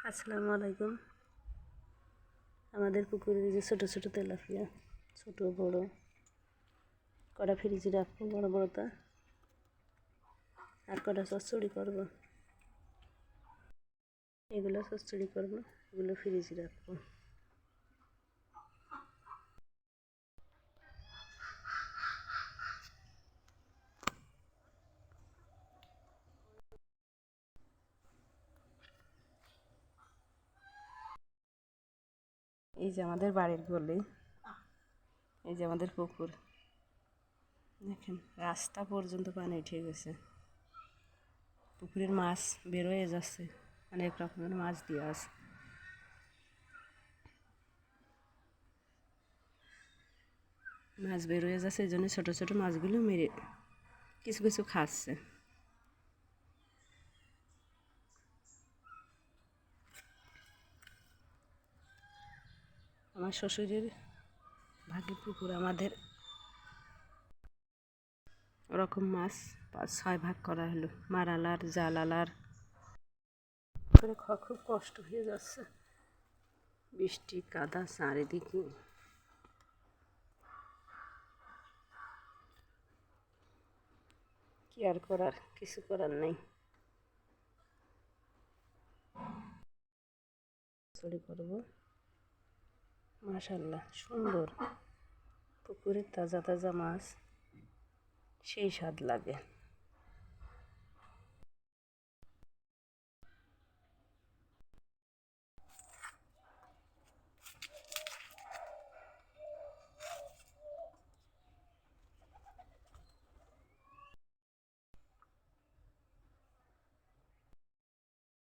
আসসালামু আলাইকুম। আমাদের পুকুরে যে ছোটো ছোটো তেলাপিয়া, ছোটো বড় কটা ফ্রিজে রাখবো, বড় বড়টা আর কটা চচ্চড়ি করবো। এগুলো চচ্চড়ি করবো, এগুলো ফ্রিজে রাখবো। এই যে আমাদের বাড়ির গলি, এই যে আমাদের পুকুর, দেখেন রাস্তা পর্যন্ত পানি উঠে গেছে। পুকুরের মাছ বের হয়ে যাচ্ছে, অনেক রকমের মাছ দিয়ে আছে। মাছ বের হয়ে যাচ্ছে, এই জন্য ছোটো ছোটো মাছগুলো মেরে কিছু কিছু খাচ্ছে। আমার শ্বশুরের ভাগের পুকুর, আমাদের ওরকম মাছ 5-6 ভাগ করা হলো, মারালার জালালার করে খাওয়া খুব কষ্ট হয়ে যাচ্ছে। বৃষ্টি কাদা চারিদিকে। কি আর করার, কিছু করার নেই। চুরি করবো। মাশাআল্লাহ সুন্দর পুকুরের তাজা তাজা মাছ, সেই স্বাদ লাগে।